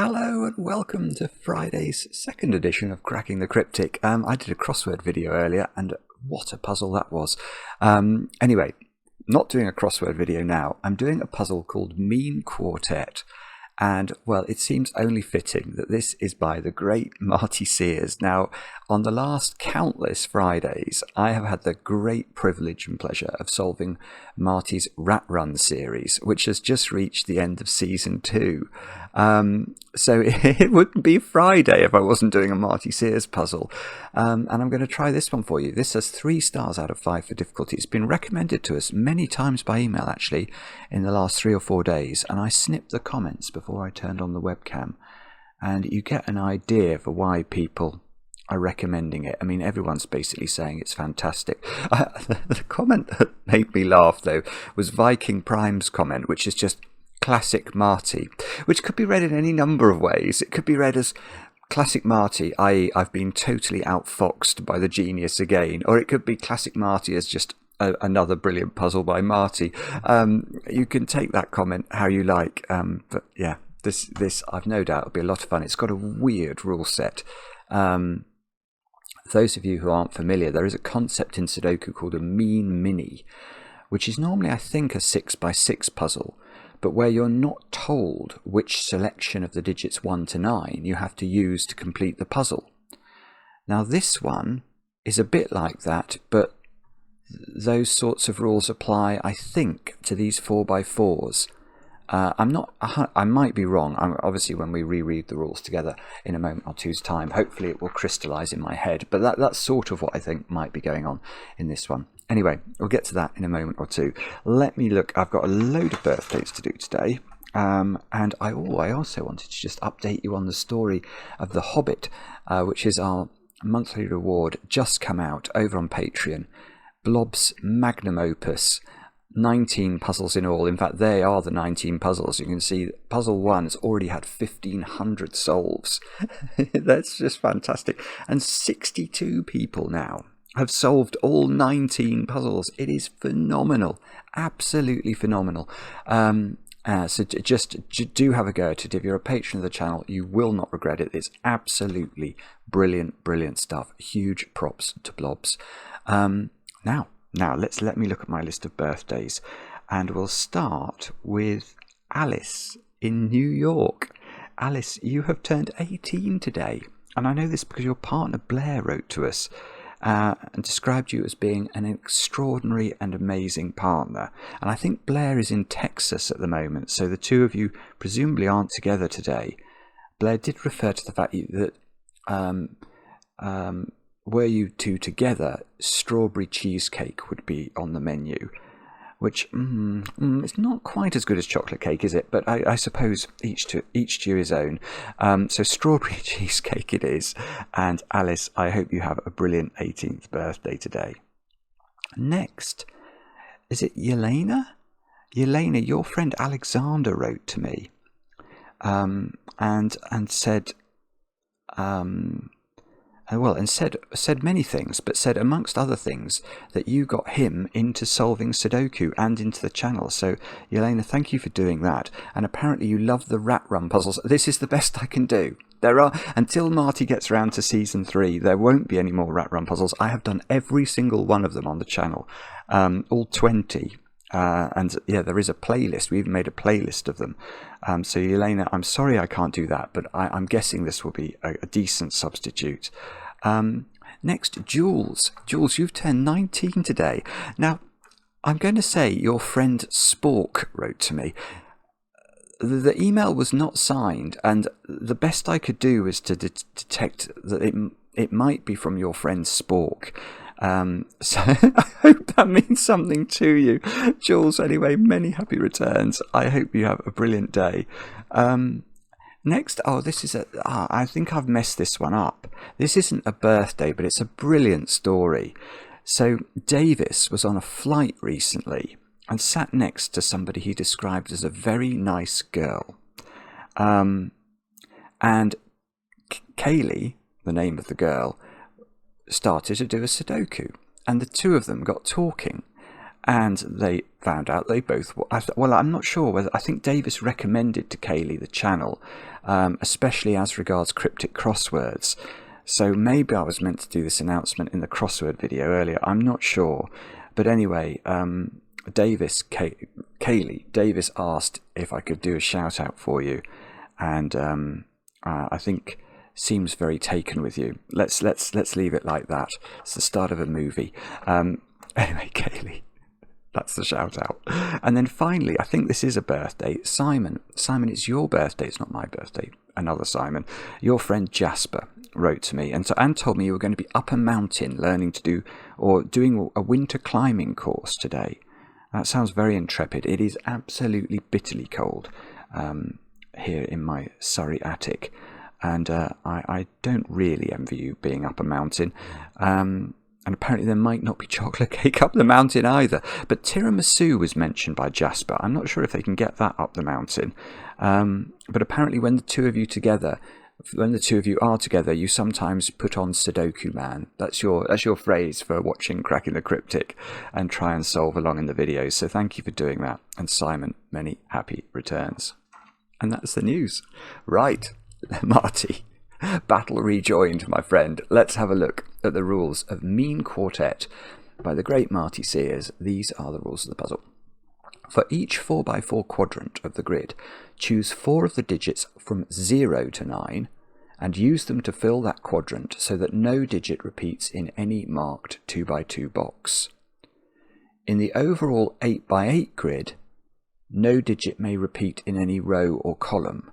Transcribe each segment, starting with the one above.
Hello and welcome to Friday's second edition of Cracking the Cryptic. I did a crossword video earlier and what a puzzle that was. Anyway, not doing a crossword video now. I'm doing a puzzle called Mean Quartet. And, well, it seems only fitting that this is by the great Marty Sears. Now, on the last countless Fridays, I have had the great privilege and pleasure of solving Marty's Rat Run series, which has just reached the end of season 2. So it wouldn't be Friday if I wasn't doing a Marty Sears puzzle. And I'm going to try this one for you. This has 3 stars out of 5 for difficulty. It's been recommended to us many times by email, actually, in the last 3 or 4 days. And I snipped the comments before I turned on the webcam. And you get an idea for why people are recommending it. I mean, everyone's basically saying it's fantastic. The comment that made me laugh, though, was Viking Prime's comment, which is just classic Marty, which could be read in any number of ways. It could be read as classic Marty, i.e. I've been totally outfoxed by the genius again, or it could be classic Marty as just another brilliant puzzle by Marty. You can take that comment how you like, but yeah, this I've no doubt will be a lot of fun. It's got a weird rule set. Those of you who aren't familiar, there is a concept in Sudoku called a mean mini, which is normally, I think, a 6x6 puzzle, but where you're not told which selection of the digits 1 to 9 you have to use to complete the puzzle. Now this one is a bit like that, but those sorts of rules apply, I think, to these 4x4s. I might be wrong. Obviously, when we reread the rules together in a moment or two's time, hopefully it will crystallise in my head. But that's sort of what I think might be going on in this one. Anyway, we'll get to that in a moment or two. Let me look. I've got a load of birthdays to do today. And I also wanted to just update you on the story of The Hobbit, which is our monthly reward, just come out over on Patreon. Blobz magnum opus. 19 puzzles in all. In fact, they are the 19 puzzles. You can see puzzle 1 has already had 1,500 solves. That's just fantastic. And 62 people now have solved all 19 puzzles. It is phenomenal. Absolutely phenomenal. So just do have a go at it. If you're a patron of the channel, you will not regret it. It's absolutely brilliant, brilliant stuff. Huge props to Blobz. Now, let me look at my list of birthdays, and we'll start with Alice in New York. Alice, you have turned 18 today, and I know this because your partner Blair wrote to us and described you as being an extraordinary and amazing partner. And I think Blair is in Texas at the moment, so the two of you presumably aren't together today. Blair did refer to the fact that were you two together, strawberry cheesecake would be on the menu, which it's not quite as good as chocolate cake, is it? But I suppose each to his own. So strawberry cheesecake it is. And Alice, I hope you have a brilliant 18th birthday today. Next, is it Yelena? Yelena, your friend Alexander wrote to me and said... and said many things, but said amongst other things that you got him into solving Sudoku and into the channel. So, Yelena, thank you for doing that. And apparently you love the Rat Run puzzles. This is the best I can do. Until Marty gets around to season 3, there won't be any more Rat Run puzzles. I have done every single one of them on the channel, all 20. And yeah, there is a playlist. We even made a playlist of them. So Elena, I'm sorry I can't do that, but I'm guessing this will be a decent substitute. Next, Jules. Jules, you've turned 19 today. Now, I'm going to say your friend Spork wrote to me. The email was not signed, and the best I could do was to detect that it might be from your friend Spork. So I hope that means something to you. Jules, anyway, many happy returns. I hope you have a brilliant day. Next, this is I think I've messed this one up. This isn't a birthday, but it's a brilliant story. So Davis was on a flight recently and sat next to somebody he described as a very nice girl. And Kaylee, the name of the girl, started to do a Sudoku, and the two of them got talking, And they found out they both were. Well, I'm not sure whether. I think Davis recommended to Kaylee the channel, especially as regards cryptic crosswords. So maybe I was meant to do this announcement in the crossword video earlier. I'm not sure. But anyway, Kaylee Davis asked if I could do a shout out for you, and I think seems very taken with you. Let's leave it like that. It's the start of a movie. Anyway, Kaylee. That's the shout out. And then finally, I think this is a birthday. Simon, it's your birthday. It's not my birthday. Another Simon. Your friend Jasper wrote to me and told me you were going to be up a mountain learning to do or doing a winter climbing course today. That sounds very intrepid. It is absolutely bitterly cold here in my Surrey attic. And I don't really envy you being up a mountain. And apparently there might not be chocolate cake up the mountain either. But tiramisu was mentioned by Jasper. I'm not sure if they can get that up the mountain. But apparently when the two of you are together, you sometimes put on Sudoku Man. That's your phrase for watching Cracking the Cryptic and try and solve along in the videos. So thank you for doing that. And Simon, many happy returns. And that's the news. Right, Marty. Battle rejoined, my friend. Let's have a look at the rules of Mean Quartet by the great Marty Sears. These are the rules of the puzzle. For each 4x4 quadrant of the grid, choose 4 of the digits from 0 to 9 and use them to fill that quadrant so that no digit repeats in any marked 2x2 box. In the overall 8x8 grid, no digit may repeat in any row or column.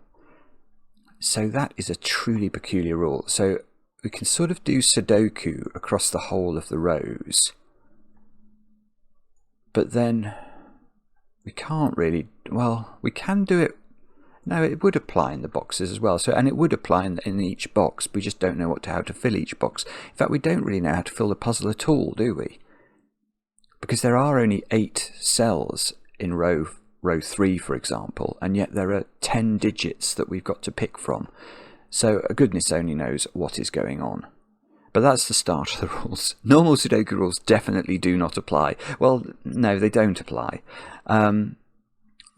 So that is a truly peculiar rule. So we can sort of do Sudoku across the whole of the rows. But then we can't really, well, we can do it. No, it would apply in the boxes as well. So, and it would apply in each box. We just don't know how to fill each box. In fact, we don't really know how to fill the puzzle at all, do we? Because there are only 8 cells in row 3, for example, and yet there are 10 digits that we've got to pick from. So goodness only knows what is going on. But that's the start of the rules. Normal Sudoku rules definitely do not apply. Well, no, they don't apply.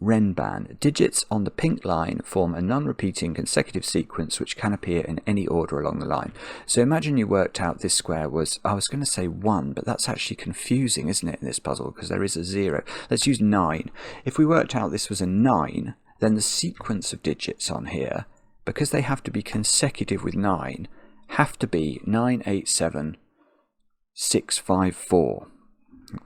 Renban. Digits on the pink line form a non-repeating consecutive sequence which can appear in any order along the line. So imagine you worked out this square was, I was going to say 1, but that's actually confusing, isn't it, in this puzzle, because there is a 0. Let's use 9. If we worked out this was a 9, then the sequence of digits on here, because they have to be consecutive with 9, have to be 9, 8, 7, 6, 5, 4.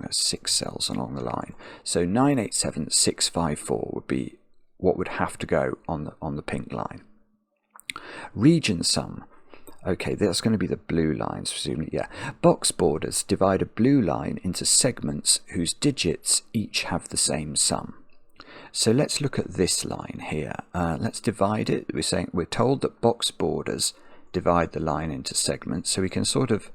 There's 6 cells along the line. So 9, 8, 7, 6, 5, 4 would be what would have to go on the pink line. Region sum. Okay, that's going to be the blue lines, presumably. Yeah. Box borders divide a blue line into segments whose digits each have the same sum. So let's look at this line here. Let's divide it. We're told that box borders divide the line into segments, so we can sort of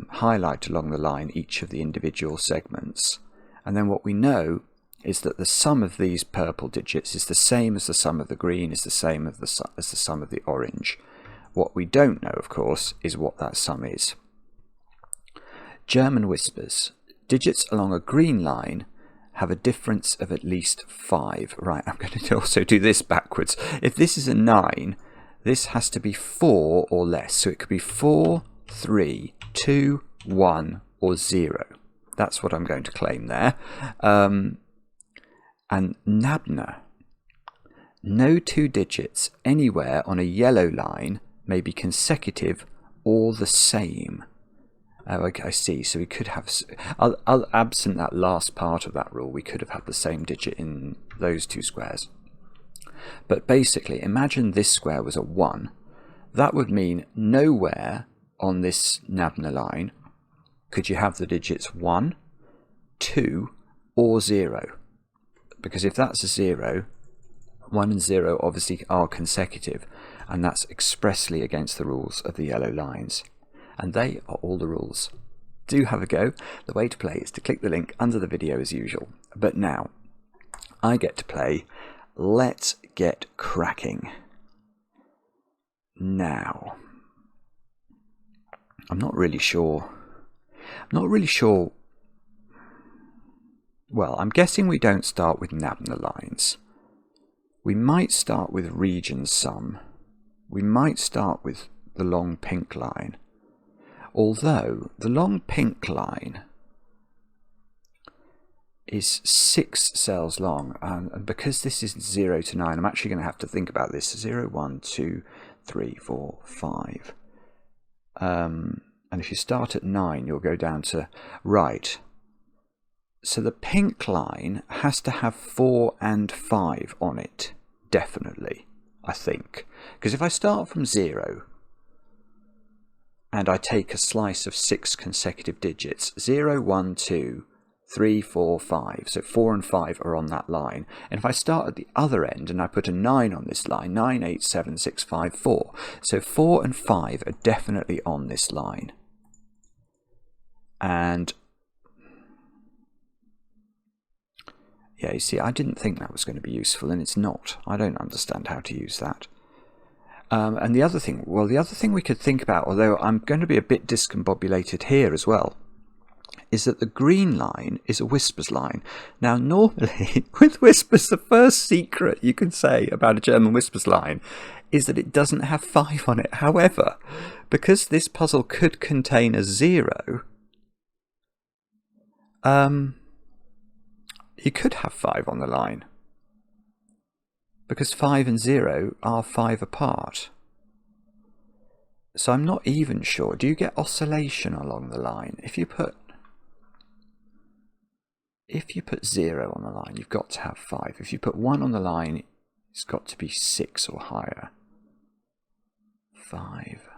highlight along the line each of the individual segments, and then what we know is that the sum of these purple digits is the same as the sum of the green, is the same as the sum of the orange. What we don't know, of course, is what that sum is. German whispers. Digits along a green line have a difference of at least 5. Right, I'm going to also do this backwards. If this is a 9, this has to be 4 or less, so it could be 4, 3, 2, 1 or 0. That's what I'm going to claim there. And Nabna. No 2 digits anywhere on a yellow line may be consecutive or the same. Oh, okay, I see. So we could have, absent that last part of that rule, we could have had the same digit in those 2 squares. But basically, imagine this square was a 1. That would mean nowhere on this Nabna line could you have the digits 1, 2 or 0. Because if that's a 0, 1 and 0 obviously are consecutive, and that's expressly against the rules of the yellow lines. And they are all the rules. Do have a go. The way to play is to click the link under the video as usual. But now, I get to play Let's Get Cracking. Now, I'm not really sure well, I'm guessing we don't start with nabna lines. We might start with region sum. We might start with the long pink line. Although the long pink line is 6 cells long, and because this is 0 to 9, I'm actually going to have to think about this. 0, 1, 2, 3, 4, 5. And if you start at 9, you'll go down to right. So the pink line has to have 4 and 5 on it, definitely, I think. Because if I start from 0 and I take a slice of 6 consecutive digits, 0, 1, 2, 3, 4, 5, so 4 and 5 are on that line. And if I start at the other end and I put a 9 on this line, 9, 8, 7, 6, 5, 4. So 4 and 5 are definitely on this line. And yeah, you see, I didn't think that was going to be useful, and it's not. I don't understand how to use that. And the other thing we could think about, although I'm going to be a bit discombobulated here as well, is that the green line is a whispers line. Now, normally, with whispers, the first secret you can say about a German whispers line is that it doesn't have 5 on it. However, because this puzzle could contain a 0, you could have 5 on the line, because 5 and 0 are 5 apart. So I'm not even sure. Do you get oscillation along the line? If you put 0 on the line, you've got to have 5. If you put 1 on the line, it's got to be 6 or higher. 5.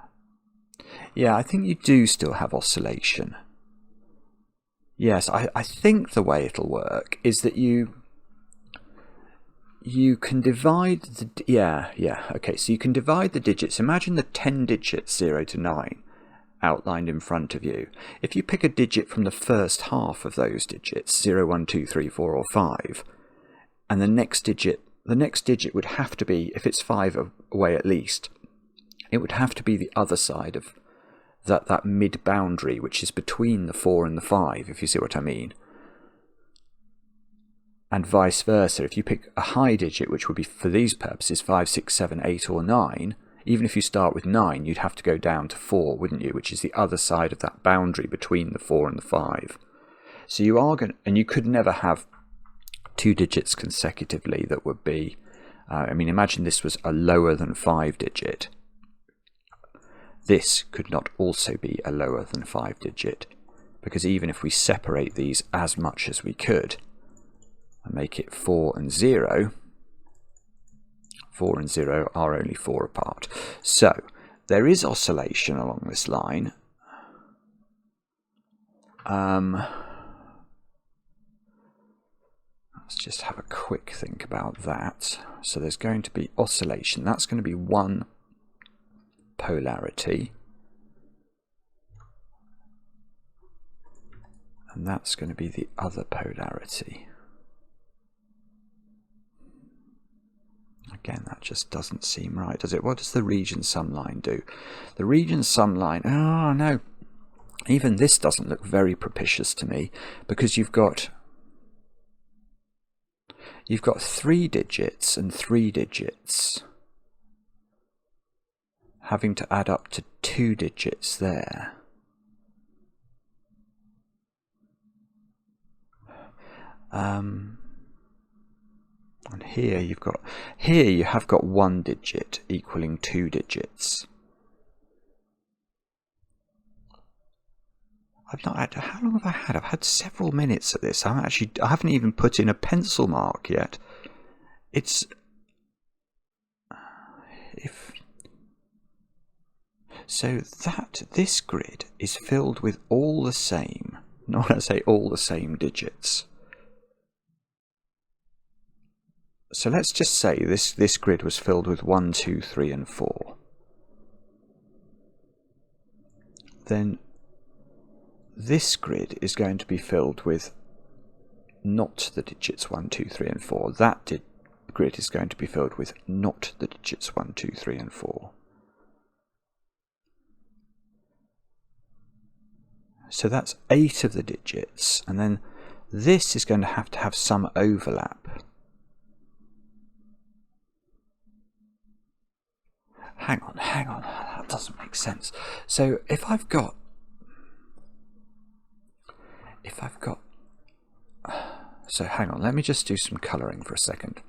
Yeah, I think you do still have oscillation. Yes, I think the way it'll work is that you can divide the... okay, so you can divide the digits. Imagine the 10 digits 0 to 9 outlined in front of you. If you pick a digit from the first half of those digits, 0, 1, 2, 3, 4 or 5, and the next digit would have to be, if it's 5 away at least, it would have to be the other side of that mid boundary, which is between the 4 and the 5, if you see what I mean. And vice versa. If you pick a high digit, which would be, for these purposes, 5, 6, 7, 8 or 9, even if you start with 9, you'd have to go down to 4, wouldn't you? Which is the other side of that boundary between the 4 and the 5. So you are going to, and you could never have 2 digits consecutively that would be, I mean, imagine this was a lower than 5 digit. This could not also be a lower than 5 digit, because even if we separate these as much as we could and make it 4 and 0, 4 and 0 are only 4 apart. So there is oscillation along this line. Let's just have a quick think about that. So there's going to be oscillation. That's going to be one polarity, and that's going to be the other polarity. Again, that just doesn't seem right, does it? What does the region sum line do? The region sum line, oh no, even this doesn't look very propitious to me, because you've got 3 digits and 3 digits having to add up to 2 digits there. And here you have got 1 digit equaling 2 digits. I've not had, how long have I had? I've had several minutes of this. I haven't even put in a pencil mark yet. So this grid is filled with all the same, not I say all the same digits. So let's just say this grid was filled with 1, 2, 3 and 4. Then this grid is going to be filled with not the digits 1, 2, 3 and 4. That grid is going to be filled with not the digits 1, 2, 3 and 4. So that's 8 of the digits, and then this is going to have some overlap. Hang on, that doesn't make sense. So if I've got, so hang on, let me just do some colouring for a second.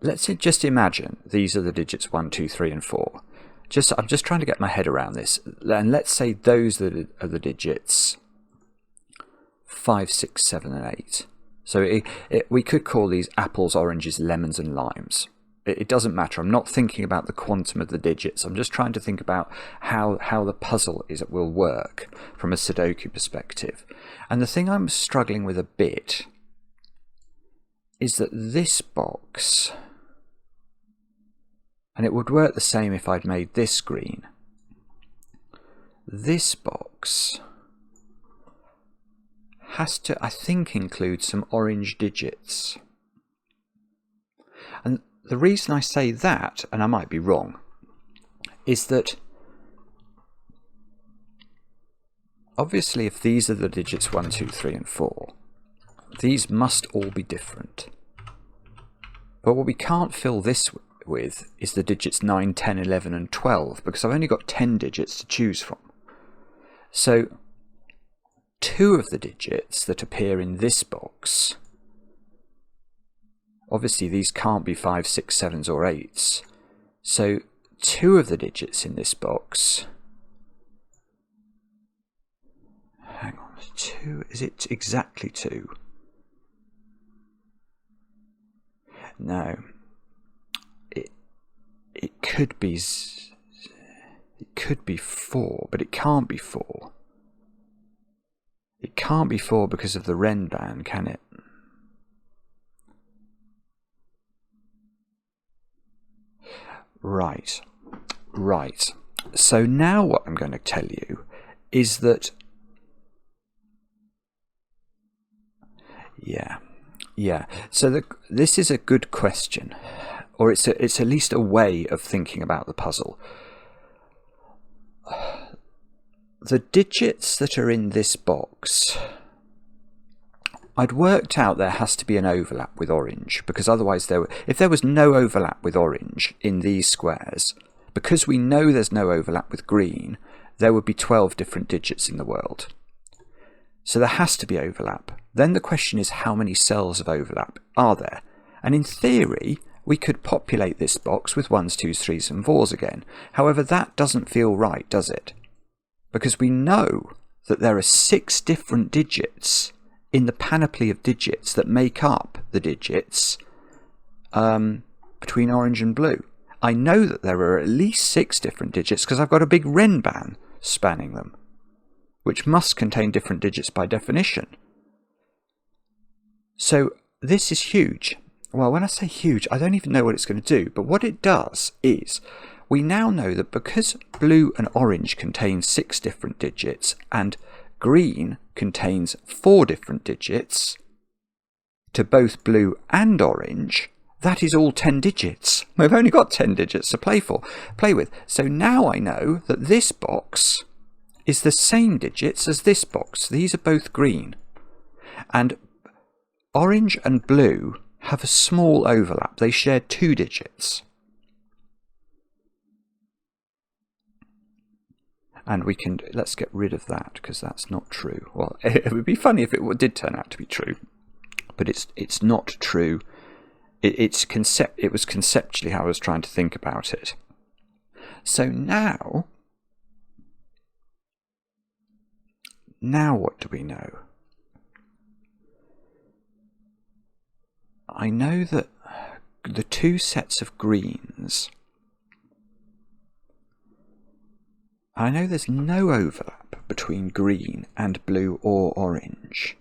Let's just imagine these are the digits 1, 2, 3 and 4. I'm just trying to get my head around this. And let's say those are the digits 5, 6, 7 and 8. So we could call these apples, oranges, lemons and limes. It doesn't matter. I'm not thinking about the quantum of the digits. I'm just trying to think about how the puzzle will work from a Sudoku perspective. And the thing I'm struggling with a bit is that this box, and it would work the same if I'd made this green, this box has to, I think, include some orange digits. And the reason I say that, and I might be wrong, is that obviously if these are the digits 1, 2, 3 and 4, these must all be different. But what we can't fill this with is the digits 9, 10, 11 and 12, because I've only got 10 digits to choose from. So 2 of the digits that appear in this box, obviously these can't be 5, 6, 7s or 8s. So 2 of the digits in this box, hang on, 2, is it exactly 2? No. It could be 4, but it can't be 4. It can't be 4 because of the Ren band, can it? Right. So now what I'm going to tell you is that, yeah. So this is a good question, or it's at least a way of thinking about the puzzle. The digits that are in this box, I'd worked out there has to be an overlap with orange, because otherwise if there was no overlap with orange in these squares, because we know there's no overlap with green, there would be 12 different digits in the world. So there has to be overlap. Then the question is, how many cells of overlap are there? And in theory, we could populate this box with 1s, 2s, 3s and 4s again. However, that doesn't feel right, does it? Because we know that there are 6 different digits in the panoply of digits that make up the digits between orange and blue. I know that there are at least 6 different digits because I've got a big Ren band spanning them, which must contain different digits by definition. So this is huge. Well, when I say huge, I don't even know what it's going to do, but what it does is we now know that because blue and orange contain 6 different digits and green contains 4 different digits to both blue and orange, that is all 10 digits. We've only got 10 digits to play with. So now I know that this box is the same digits as this box. These are both green. And orange and blue have a small overlap. They share 2 digits. And let's get rid of that, because that's not true. Well, it would be funny if it did turn out to be true, but it's not true. It was conceptually how I was trying to think about it. So now what do we know? I know that the 2 sets of greens, I know there's no overlap between green and blue or orange.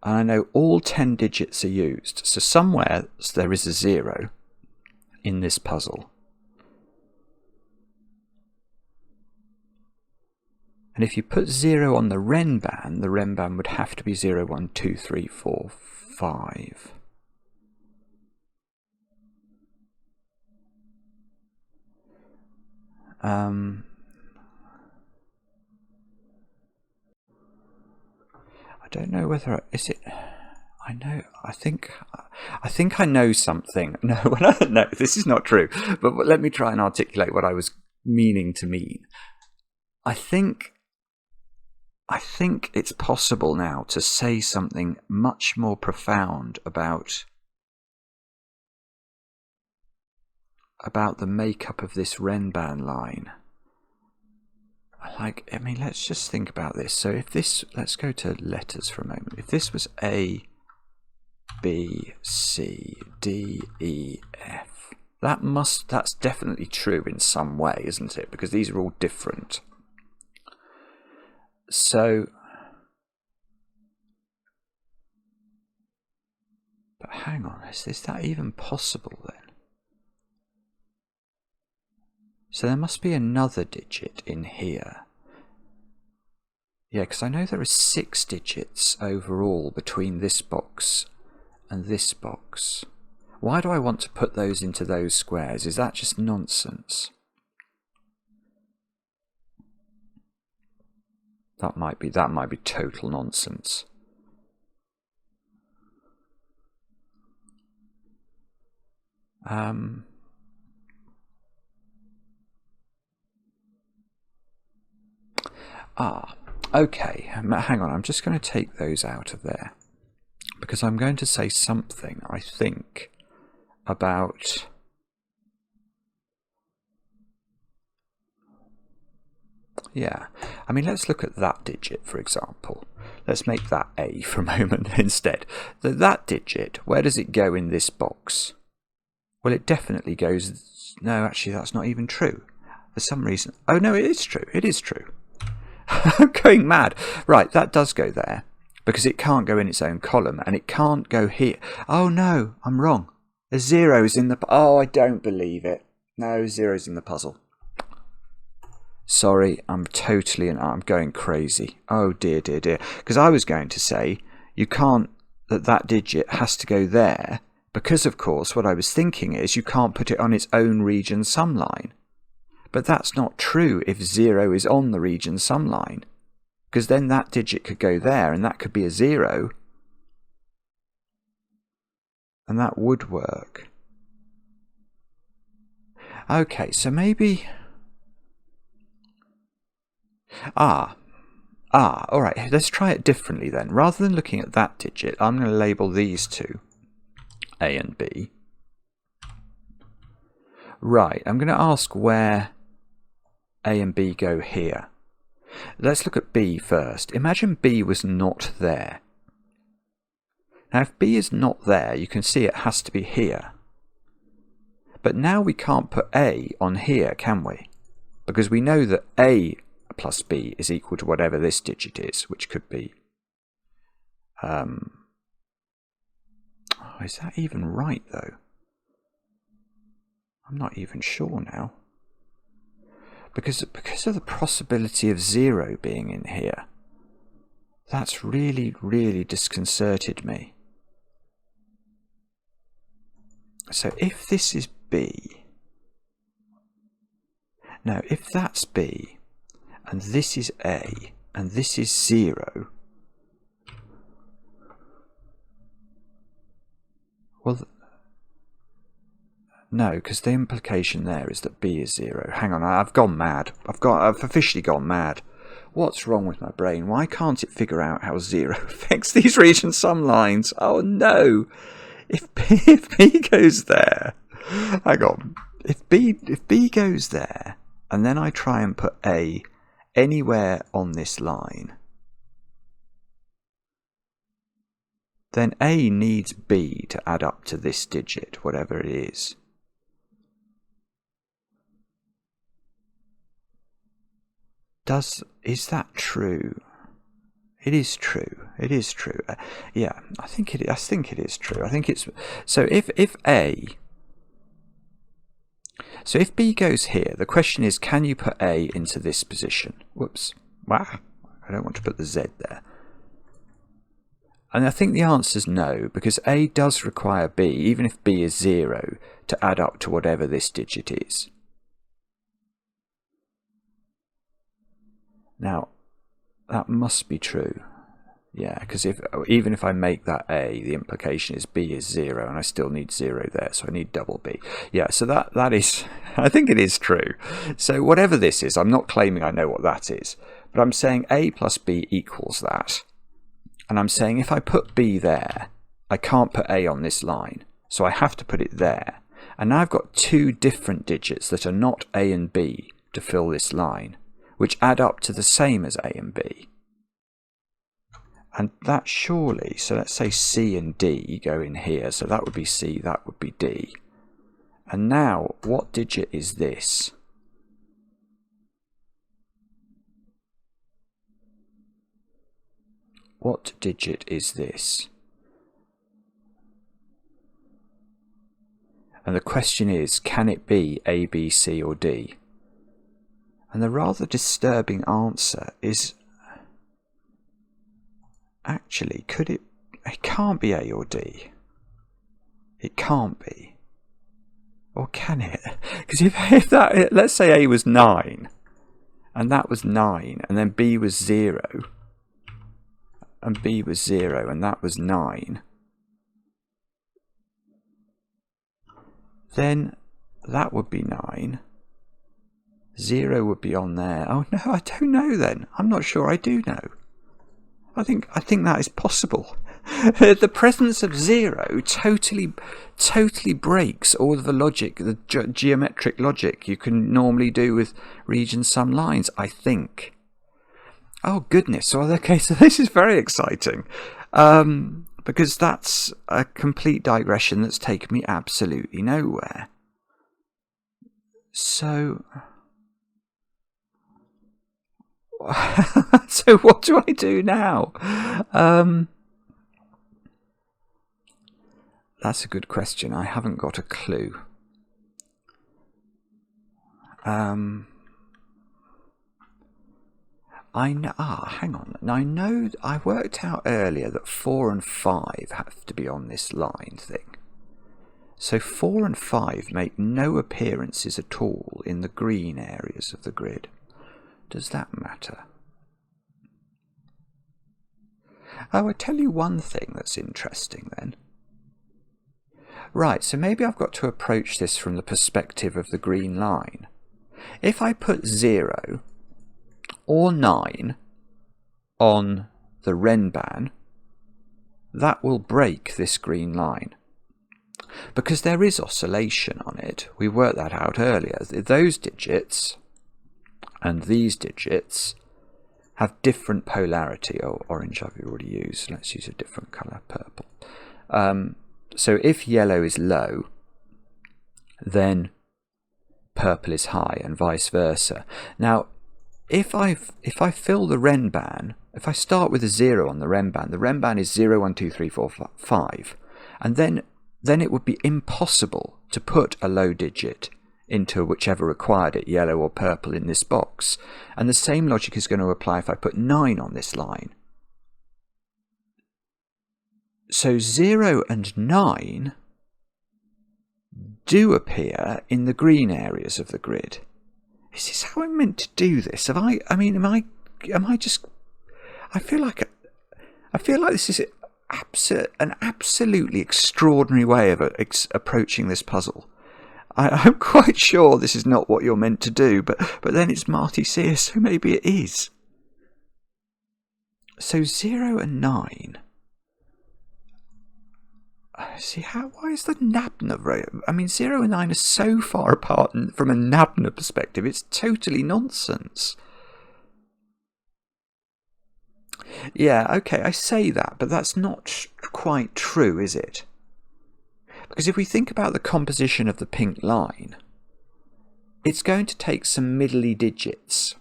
And I know all 10 digits are used, so somewhere there is a 0 in this puzzle. And if you put 0 on the Ren band would have to be 0, 1, 2, 3, 4, 5. don't know whether is it. I think I know something. No, no, this is not true. But let me try and articulate what I was meaning to mean. I think it's possible now to say something much more profound about the makeup of this Renban line. I mean, let's just think about this. So if this, let's go to letters for a moment. If this was A, B, C, D, E, F, that's definitely true in some way, isn't it? Because these are all different. So, but hang on, is that even possible then? So there must be another digit in here. Yeah, because I know there are 6 digits overall between this box and this box. Why do I want to put those into those squares? Is that just nonsense? That might be total nonsense. Okay, hang on, I'm just going to take those out of there, because I'm going to say something, I think, about... Yeah, I mean, let's look at that digit, for example. Let's make that A for a moment instead. That digit, where does it go in this box? Well, it definitely goes... No, actually, that's not even true. For some reason... Oh, no, it is true. It is true. I'm going mad. Right, that does go there, because it can't go in its own column, and it can't go here. Oh, no, I'm wrong. The 0's in the... Oh, I don't believe it. No, 0's in the puzzle. Sorry, I'm going crazy. Oh, dear, dear, dear. Because I was going to say, you can't... That digit has to go there, because, of course, what I was thinking is you can't put it on its own region sum line. But that's not true if 0 is on the region sum line, because then that digit could go there and that could be a 0, and that would work. Okay, so maybe... alright, let's try it differently then. Rather than looking at that digit, I'm going to label these two, A and B. Right, I'm going to ask where A and B go here. Let's look at B first. Imagine B was not there. Now if B is not there, you can see it has to be here. But now we can't put A on here, can we? Because we know that A plus B is equal to whatever this digit is, which could be... is that even right, though? I'm not even sure now. Because of the possibility of 0 being in here. That's really, really disconcerted me. So if this is B... Now, if that's B, and this is A, and this is 0... Well... No, because the implication there is that B is 0. Hang on, I've gone mad. I've officially gone mad. What's wrong with my brain? Why can't it figure out how 0 affects these region sum lines? Oh no! If B goes there... Hang on. If B goes there, and then I try and put A anywhere on this line, then A needs B to add up to this digit, whatever it is. Is that true? It is true. It is true. Yeah, I think it is true. I think it's... So if B goes here, the question is, can you put A into this position? Whoops. Wow. I don't want to put the Z there. And I think the answer is no, because A does require B, even if B is 0, to add up to whatever this digit is. Now, that must be true. Yeah, because even if I make that A, the implication is B is 0, and I still need 0 there, so I need double B. Yeah, so that is, I think it is true. So whatever this is, I'm not claiming I know what that is, but I'm saying A plus B equals that. And I'm saying if I put B there, I can't put A on this line, so I have to put it there. And now I've got two different digits that are not A and B to fill this line, which add up to the same as A and B. And that surely, so let's say C and D go in here, so that would be C, that would be D. And now, what digit is this? What digit is this? And the question is, can it be A, B, C or D? And the rather disturbing answer is, actually, it can't be A or D. It can't be. Or can it? Because if that, let's say A was 9, and that was 9, and then B was 0, and B was 0, and that was 9, then that would be 9. 0 would be on there. Oh no, I don't know then. I'm not sure I do know. I think that is possible. The presence of 0 totally breaks all of the logic, the geometric logic you can normally do with region sum lines, I think. Oh goodness, well, okay, so this is very exciting. Because that's a complete digression that's taken me absolutely nowhere. So... so what do I do now? That's a good question. I haven't got a clue. Hang on. Now, I know I worked out earlier that 4 and 5 have to be on this line thing. So 4 and 5 make no appearances at all in the green areas of the grid. Does that matter? Oh, I tell you one thing that's interesting then. Right, so maybe I've got to approach this from the perspective of the green line. If I put 0 or 9 on the Renban, that will break this green line. Because there is oscillation on it. We worked that out earlier. Those digits and these digits have different polarity. Oh, orange I've already used. Let's use a different colour, purple. So if yellow is low, then purple is high, and vice versa. Now, if I fill the Renban, if I start with a 0 on the Renban is 0, 1, 2, 3, 4, 5, and then it would be impossible to put a low digit into whichever required it, yellow or purple, in this box. And the same logic is going to apply if I put 9 on this line. So 0 and 9 do appear in the green areas of the grid. Is this how I'm meant to do this? Am I just... I feel like this is an absolutely extraordinary way of approaching this puzzle. I'm quite sure this is not what you're meant to do, but then it's Marty Sears, so maybe it is. So 0 and 9. See, why is the Nabna right? I mean, 0 and 9 are so far apart, and from a Nabna perspective, it's totally nonsense. Yeah, okay, I say that, but that's not quite true, is it? Because if we think about the composition of the pink line, it's going to take some middly digits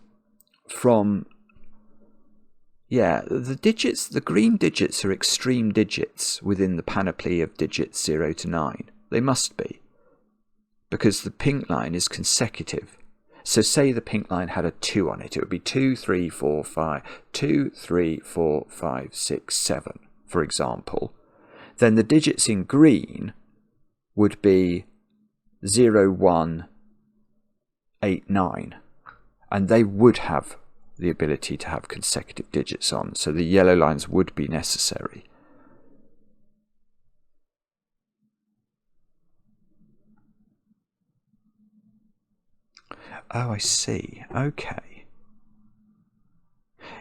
from... Yeah, the green digits are extreme digits within the panoply of digits 0 to 9. They must be, because the pink line is consecutive. So say the pink line had a 2 on it, it would be 2, 3, 4, 5, 2, 3, 4, 5, 6, 7, for example. Then the digits in green would be 0, 1, 8, 9, and they would have the ability to have consecutive digits on, so the yellow lines would be necessary. Oh, I see. Okay.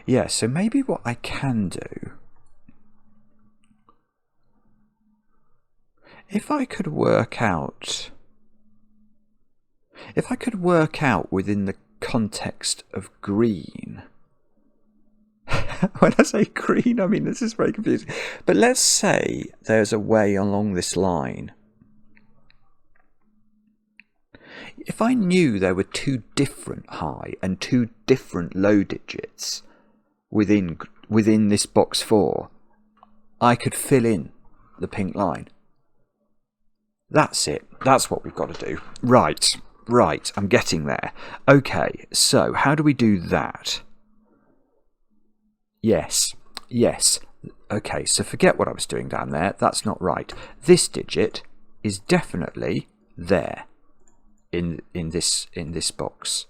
Yeah, so maybe what I can do, if I could work out within the context of green. When I say green, I mean, this is very confusing. But let's say there's a way along this line. If I knew there were two different high and two different low digits within this box 4, I could fill in the pink line. That's it. That's what we've got to do. Right, I'm getting there. Okay, so how do we do that? Yes. Okay, so forget what I was doing down there. That's not right. This digit is definitely there in this box,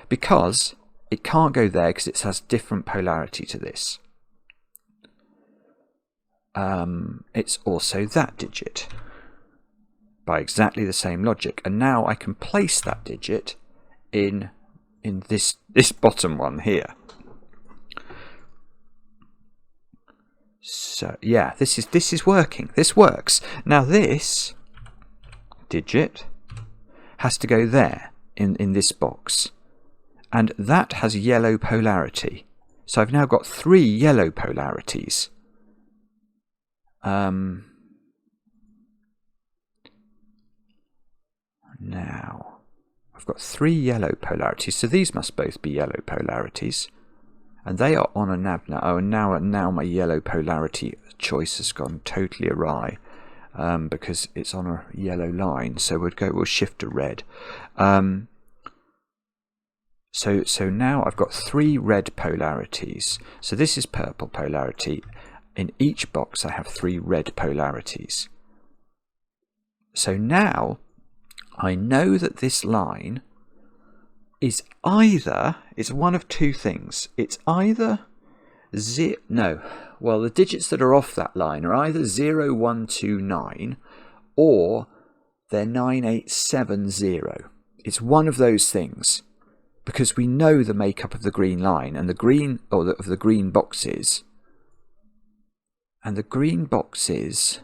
because it can't go there because it has different polarity to this. It's also that digit by exactly the same logic, and now I can place that digit in this bottom one here. So yeah, this is working. This works. Now this digit has to go there in this box, and that has yellow polarity. So I've now got 3 yellow polarities. Now I've got 3 yellow polarities, so these must both be yellow polarities, and they are on a nav now. Oh, and now my yellow polarity choice has gone totally awry, because it's on a yellow line. So we'll shift to red. So now I've got 3 red polarities. So this is purple polarity. In each box I have 3 red polarities. So now I know that this line is it's one of 2 things. It's either the digits that are off that line are either 0, 1, 2, 9, or they're 9, 8, 7, 0. It's one of those things, because we know the makeup of the green line and the green, of the green boxes. And the green boxes,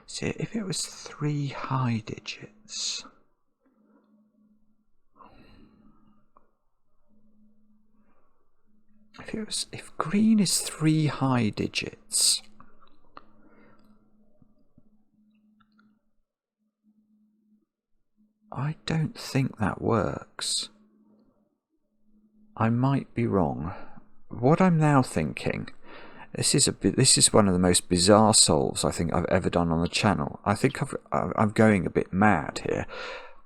see, if it was 3 high digits, if green is 3 high digits, I don't think that works. I might be wrong. What I'm now thinking, this is one of the most bizarre solves I think I've ever done on the channel. I think I'm going a bit mad here.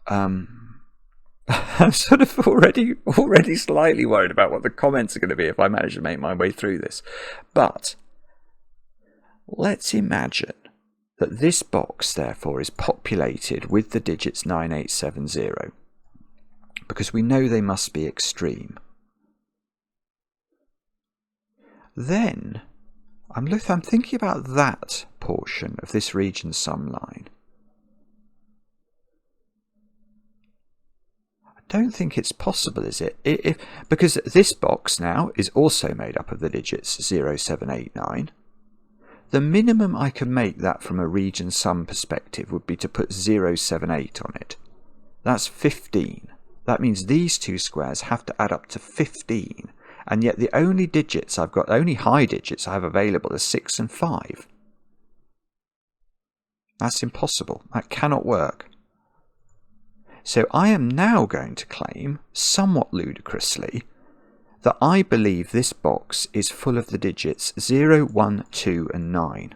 I'm sort of already slightly worried about what the comments are going to be if I manage to make my way through this. But let's imagine that this box, therefore, is populated with the digits 9870, because we know they must be extreme. Then I'm thinking about that portion of this region sum line. I don't think it's possible, is it? Because this box now is also made up of the digits 0, 7, 8, 9. The minimum I can make that from a region sum perspective would be to put 0, 7, 8 on it. That's 15. That means these 2 squares have to add up to 15. And yet the only high digits I have available are 6 and 5. That's impossible. That cannot work. So I am now going to claim, somewhat ludicrously, that I believe this box is full of the digits 0, 1, 2 and 9.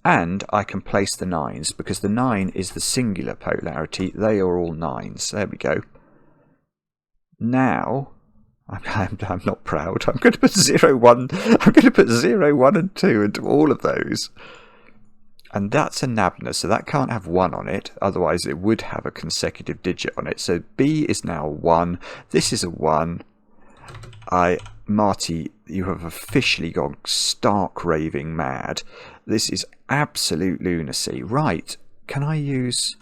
And I can place the 9s, because the 9 is the singular polarity. They are all 9s. There we go. Now, I'm not proud. I'm going to put 0, 1. I'm going to put 0, 1 and 2 into all of those. And that's a nabna, so that can't have 1 on it, otherwise it would have a consecutive digit on it. So B is now 1, this is a 1. Marty, you have officially gone stark raving mad. This is absolute lunacy. Right, can I use...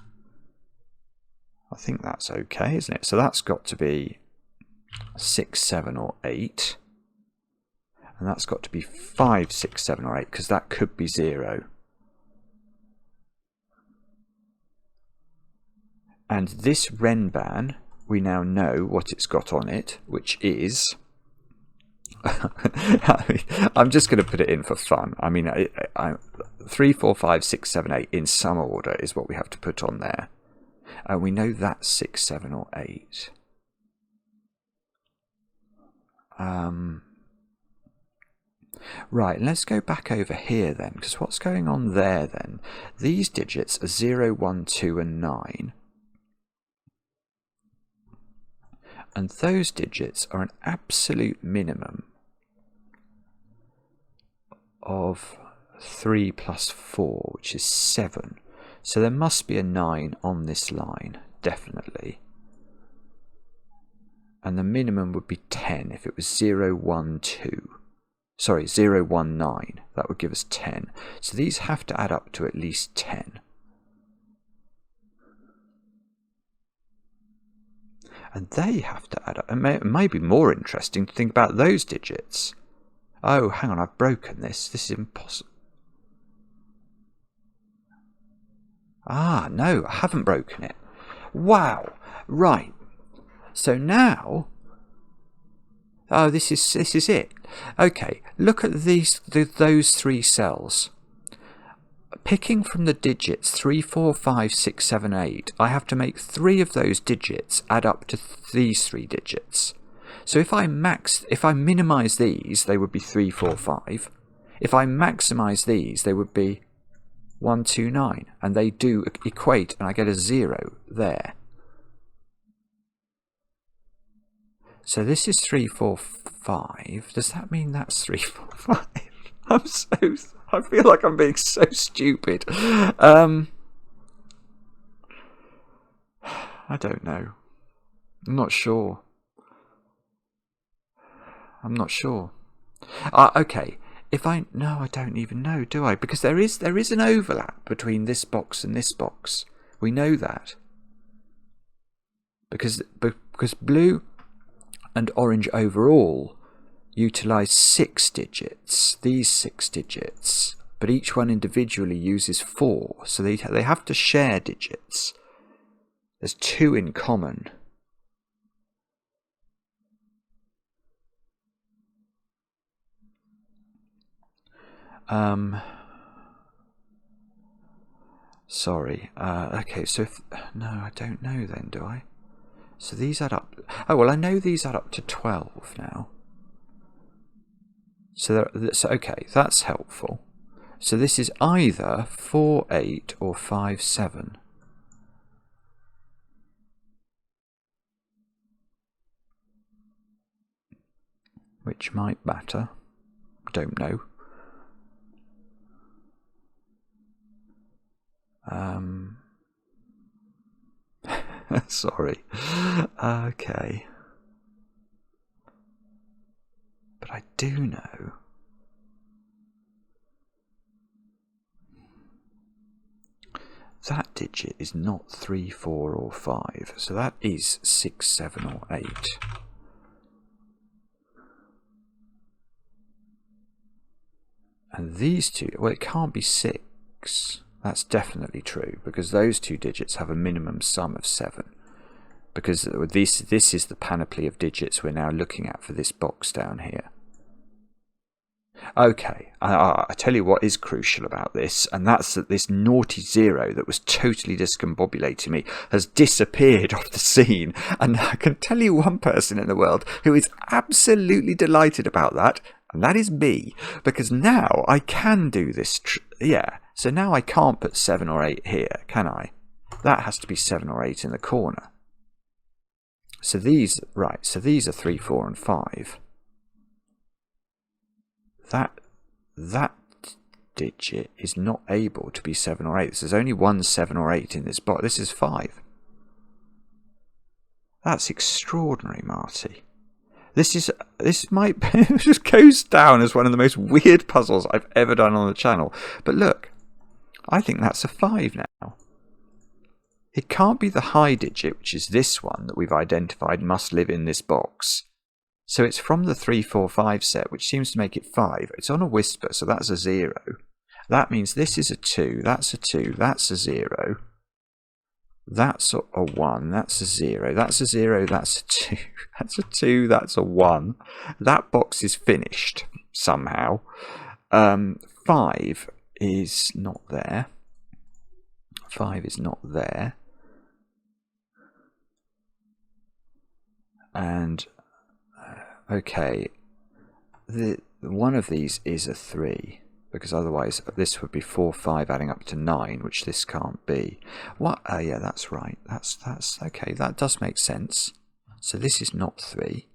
I think that's okay, isn't it? So that's got to be 6, 7 or 8. And that's got to be 5, 6, 7 or 8, because that could be 0. And this Renban, we now know what it's got on it, which is... I'm just going to put it in for fun. I mean, 3, 4, 5, 6, 7, 8 in some order is what we have to put on there. And we know that's 6, 7 or 8. Right, let's go back over here then, because what's going on there then? These digits are 0, 1, 2 and 9. And those digits are an absolute minimum of 3 plus 4, which is 7. So there must be a 9 on this line, definitely. And the minimum would be 10 if it was 0, 1, 2. Sorry, 0, 1, 9. That would give us 10. So these have to add up to at least 10. And they have to add up. It may be more interesting to think about those digits. Oh, hang on, I've broken this. This is impossible. Ah, no, I haven't broken it. Wow. Right. So now... Oh, this is it. Okay, look at those 3 cells. Picking from the digits 3, 4, 5, 6, 7, 8, I have to make 3 of those digits add up to these 3 digits. So if I minimise these, they would be 3, 4, 5. If I maximise these, they would be 1, 2, 9. And they do equate, and I get a 0 there. So this is 3, 4, 5. Does that mean that's 3, 4, 5? I feel like I'm being so stupid. I don't know. I'm not sure. Okay. No, I don't even know, do I? Because there is an overlap between this box and this box. We know that. Because blue and orange overall utilise 6 digits, these 6 digits, but each one individually uses 4, so they have to share digits. There's 2 in common. Sorry. Okay, so no, I don't know then, do I? So these add up... Oh, well, I know these add up to 12 now. So okay, that's helpful. So this is either 4, 8 or 5, 7. Which might matter. Don't know. Sorry. Okay. But I do know that digit is not 3, 4 or 5, so that is 6, 7 or 8. And these two, well, it can't be 6. That's definitely true, because those 2 digits have a minimum sum of 7. Because this is the panoply of digits we're now looking at for this box down here. Okay, I tell you what is crucial about this, and that's that this naughty 0 that was totally discombobulating me has disappeared off the scene. And I can tell you one person in the world who is absolutely delighted about that, and that is me, because now I can do this. Yeah, so now I can't put 7 or 8 here, can I? That has to be 7 or 8 in the corner. So these, right, so these are 3, 4 and 5. That digit is not able to be 7 or 8. There's only one 7 or 8 in this box. This is 5. That's extraordinary, Marty. This might just goes down as one of the most weird puzzles I've ever done on the channel. But look, I think that's a 5 now. It can't be the high digit, which is this one that we've identified must live in this box. So it's from the 3, 4, 5 set, which seems to make it 5. It's on a whisper, so that's a 0. That means this is a 2, that's a 2, that's a 0. That's a 1, that's a 0, that's a 0, that's a 2, that's a 2, that's a 1. That box is finished somehow. 5 is not there. 5 is not there. And, okay, one of these is a 3. Because otherwise this would be 4, 5 adding up to 9, which this can't be. What? Oh yeah, that's right. That's okay. That does make sense. So this is not 3.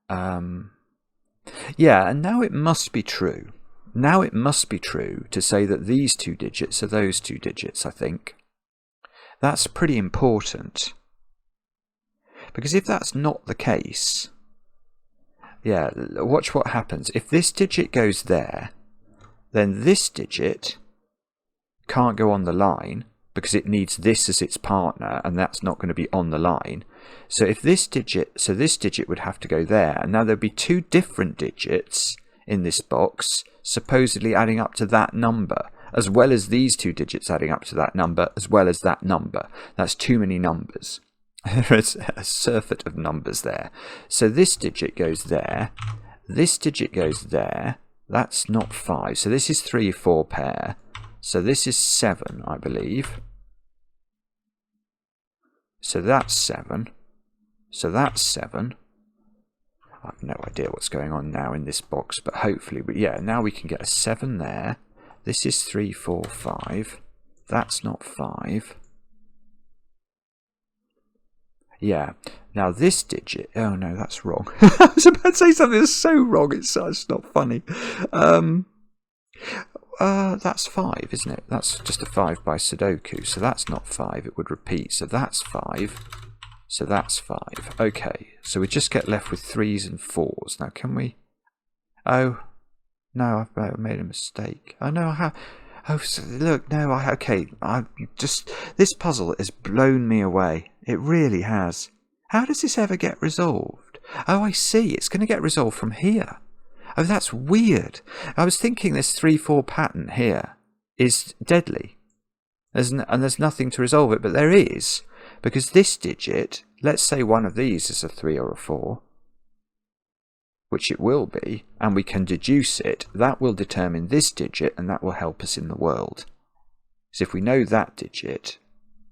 Yeah, and now it must be true. Now it must be true to say that these 2 digits are those 2 digits, I think. That's pretty important. Because if that's not the case, yeah, watch what happens. If this digit goes there, then this digit can't go on the line because it needs this as its partner, and that's not going to be on the line. So if this digit would have to go there, and now there'd be 2 different digits in this box, supposedly adding up to that number, as well as these 2 digits adding up to that number, as well as that number. That's too many numbers. There's a surfeit of numbers there. So this digit goes there. This digit goes there. That's not 5. So this is 3, 4 pair. So this is 7, I believe. So that's 7. So that's 7. I have no idea what's going on now in this box, but hopefully, yeah, now we can get a 7 there. This is 3, 4, 5. That's not 5. Yeah. Now this digit... Oh no, that's wrong. I was about to say something that's so wrong, it's not funny. That's 5, isn't it? That's just a 5 by Sudoku, so that's not 5. It would repeat, so that's 5. So that's 5. Okay, so we just get left with 3s and 4s. Now can we... Oh, no, I've made a mistake. Oh no, I have... Oh, so look, no, okay, this puzzle has blown me away. It really has. How does this ever get resolved? Oh, I see, it's going to get resolved from here. Oh, that's weird. I was thinking this 3, 4 pattern here is deadly. And there's nothing to resolve it, but there is. Because this digit, let's say one of these is a 3 or a 4, which it will be, and we can deduce it, that will determine this digit, and that will help us in the world. So if we know that digit,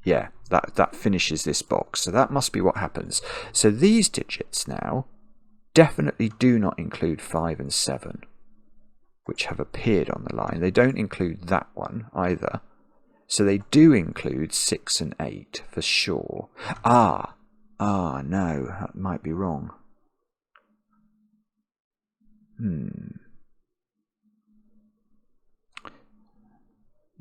yeah, that finishes this box. So that must be what happens. So these digits now definitely do not include 5 and 7, which have appeared on the line. They don't include that one either. So they do include 6 and 8 for sure. No, that might be wrong.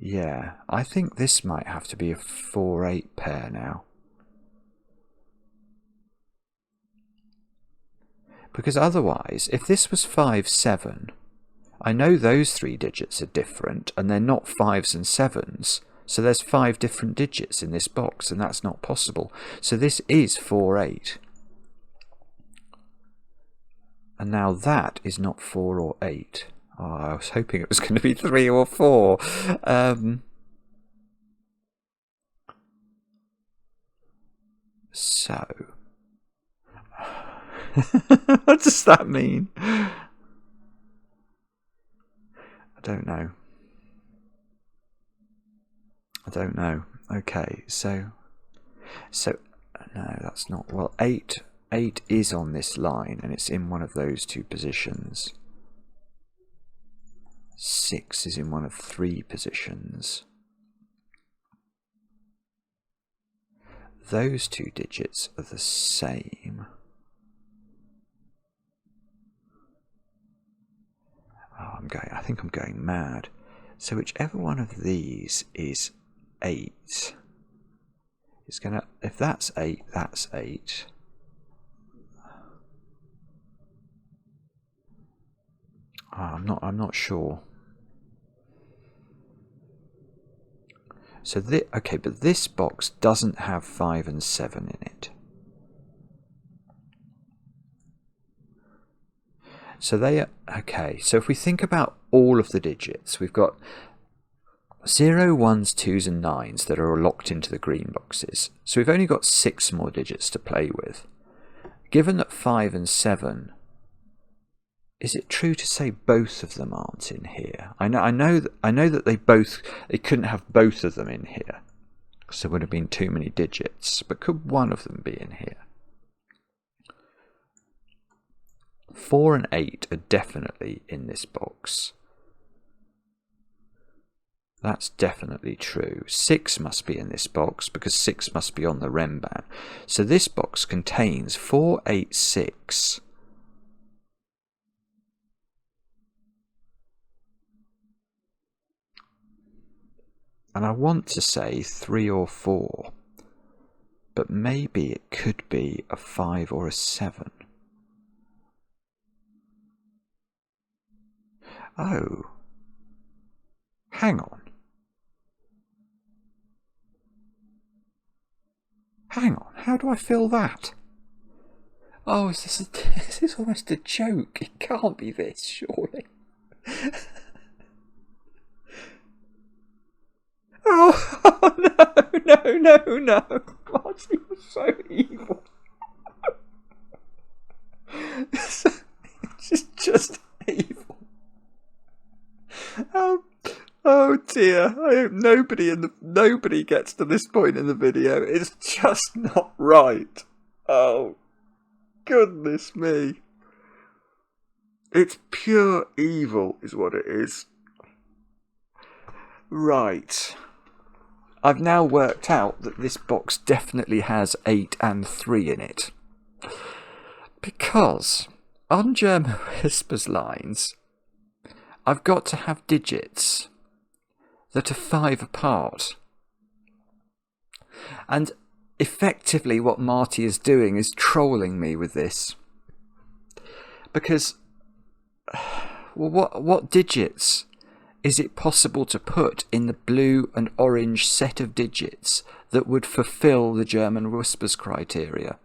Yeah, I think this might have to be a 4-8 pair now. Because otherwise, if this was 5-7, I know those 3 digits are different, and they're not 5s and 7s, so there's 5 different digits in this box, and that's not possible. So this is 4-8. And now that is not 4 or 8. Oh, I was hoping it was going to be 3 or 4. So, what does that mean? I don't know. Okay, so no, that's not. Well, 8 is on this line, and it's in one of those 2 positions. 6 is in one of 3 positions. Those 2 digits are the same. Oh I think I'm going mad. So whichever one of these is 8, it's gonna. If that's 8, that's 8. I'm not sure. So okay, but this box doesn't have 5 and 7 in it. So they are, okay, so if we think about all of the digits, we've got 0, 1s, 2s and 9s that are locked into the green boxes. So we've only got 6 more digits to play with. Given that 5 and 7, is it true to say both of them aren't in here? I know that they couldn't have both of them in here, because there would have been too many digits, but could one of them be in here? 4 and 8 are definitely in this box. That's definitely true. 6 must be in this box, because 6 must be on the Renban. So this box contains 4, 8, 6. And I want to say 3 or 4, but maybe it could be a 5 or a 7. Oh, hang on. Hang on, how do I fill that? Oh, is this almost a joke? It can't be this, surely. Oh, no. Marty was so evil. It's just evil. Oh dear. I hope nobody gets to this point in the video. It's just not right. Oh, goodness me. It's pure evil is what it is. Right. I've now worked out that this box definitely has 8 and 3 in it. Because on German Whispers lines, I've got to have digits that are 5 apart. And effectively what Marty is doing is trolling me with this. Because, well, what digits is it possible to put in the blue and orange set of digits that would fulfill the German Whispers criteria?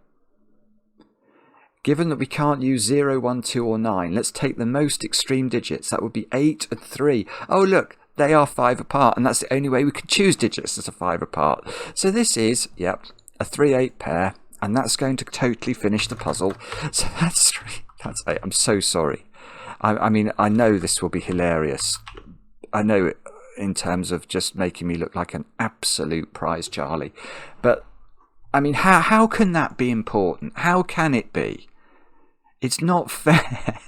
Given that we can't use 0, 1, 2 or 9, let's take the most extreme digits. That would be 8 and 3. Oh look, they are 5 apart, and that's the only way we can choose digits that are 5 apart. So this is, yep, a 3-8 pair, and that's going to totally finish the puzzle. So that's 3, that's 8. I'm so sorry. I mean, I know this will be hilarious. I know it in terms of just making me look like an absolute prize Charlie. But, I mean, how can that be important? How can it be? It's not fair.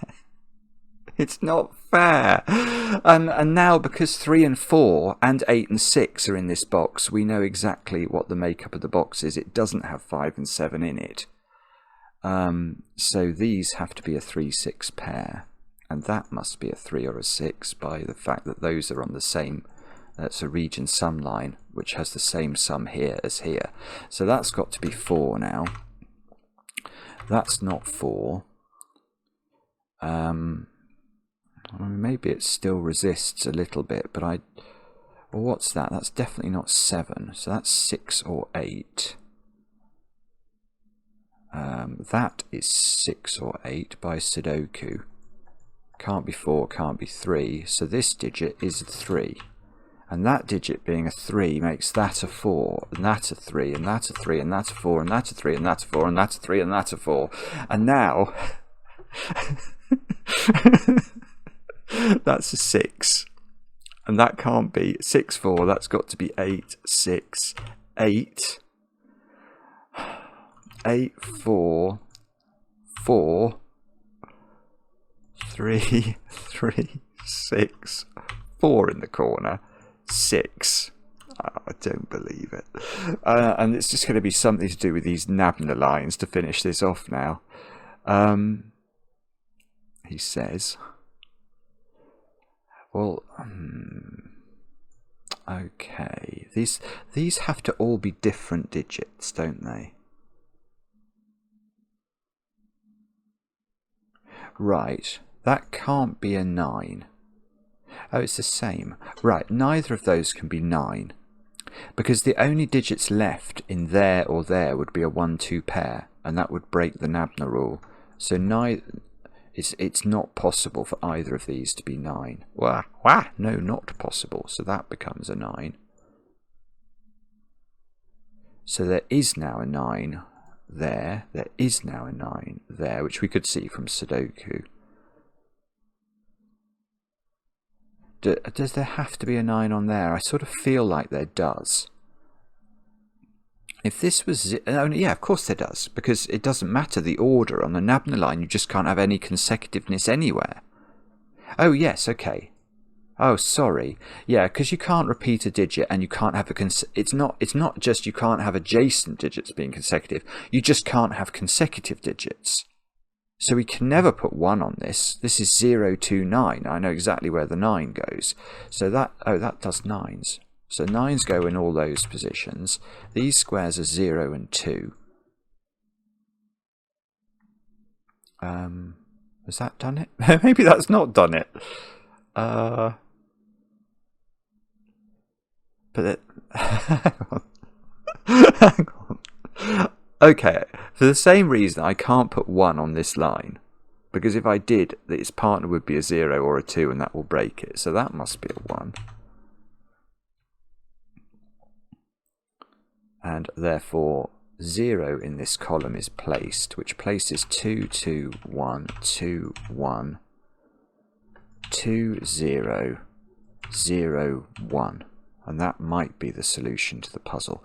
It's not fair. And now, because 3 and 4 and 8 and 6 are in this box, we know exactly what the makeup of the box is. It doesn't have 5 and 7 in it. So these have to be a 3-6 pair. And that must be a 3 or a 6 by the fact that those are on the same, that's a region sum line, which has the same sum here as here. So that's got to be 4 now. That's not 4. Maybe it still resists a little bit, but well, what's that? That's definitely not 7. So that's 6 or 8. That is 6 or 8 by Sudoku. Can't be 4, can't be 3. So this digit is a 3. And that digit being a 3 makes that a 4, and that a 3, and that a 3, and that a 4, and that a 3, and that a 4, and that a 3, and that a 4. And now that's a 6. And that can't be 6, 4. That's got to be 8, 6, 8. 8, 4, 4, 3, 3, 6, 4 in the corner, 6. Oh, I don't believe it. And it's just going to be something to do with these Nabna lines to finish this off now. He says, Well, okay. These have to all be different digits, don't they? Right. That can't be a 9. Oh, it's the same. Right, neither of those can be 9. Because the only digits left in there or there would be a 1-2 pair, and that would break the Nabna rule. So it's not possible for either of these to be 9. Wah, no, not possible. So that becomes a 9. So there is now a 9 there. There is now a 9 there, which we could see from Sudoku. Does there have to be a 9 on there? I sort of feel like there does. If this was... Oh, yeah, of course there does. Because it doesn't matter the order. On the Nabna line, you just can't have any consecutiveness anywhere. Oh, yes, okay. Oh, sorry. Yeah, because you can't repeat a digit and you can't have a... It's not just you can't have adjacent digits being consecutive. You just can't have consecutive digits. So we can never put 1 on this. This is 0, 2, 9. I know exactly where the 9 goes. So that... Oh, that does 9s. So 9s go in all those positions. These squares are 0 and 2. Has that done it? Maybe that's not done it. But it... Hang on. Hang on. Okay, for the same reason I can't put 1 on this line. Because if I did, its partner would be a 0 or a 2 and that will break it. So that must be a 1. And therefore 0 in this column is placed, which places 2, 2, 1, 2, 1, 2, 0, 0, 1. And that might be the solution to the puzzle.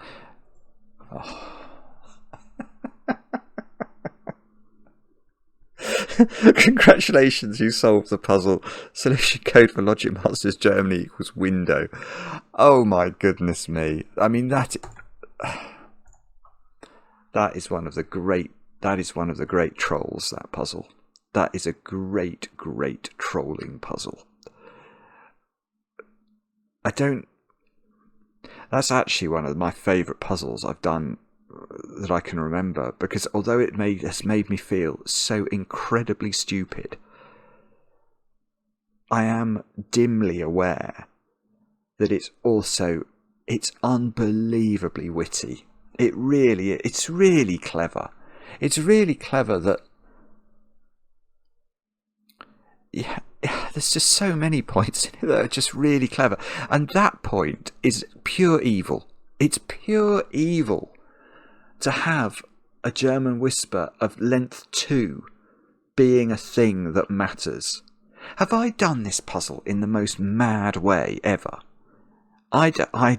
Oh. Congratulations, you solved the puzzle. Solution code for Logic Masters Germany equals window. Oh my goodness me. I mean, that is one of the great trolls, that puzzle. That is a great trolling puzzle. That's actually one of my favourite puzzles I've done that I can remember, because although it has made me feel so incredibly stupid, I am dimly aware that it's unbelievably witty. It's really clever. It's really clever that... Yeah, there's just so many points in it that are just really clever. And that point is pure evil. It's pure evil to have a German whisper of length 2 being a thing that matters. Have I done this puzzle in the most mad way ever? I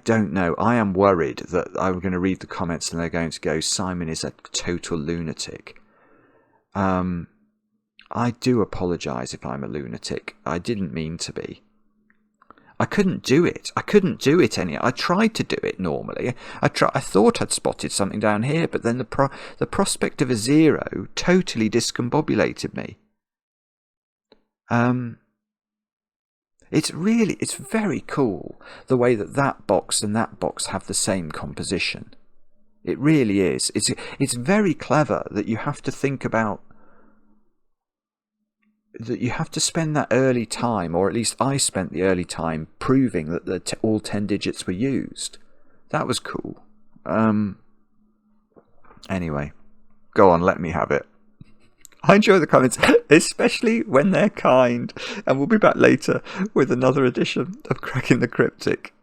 don't know. I am worried that I'm going to read the comments and they're going to go, Simon is a total lunatic. I do apologise if I'm a lunatic. I didn't mean to be. I couldn't do it. I tried to do it normally. I thought I'd spotted something down here, but then the prospect of a 0 totally discombobulated me. It's very cool the way that box and that box have the same composition. It really is. It's very clever that you have to think about, that you have to spend that early time, or at least I spent the early time, proving that all 10 digits were used. That was cool. Anyway, go on, let me have it. I enjoy the comments, especially when they're kind. And we'll be back later with another edition of Cracking the Cryptic.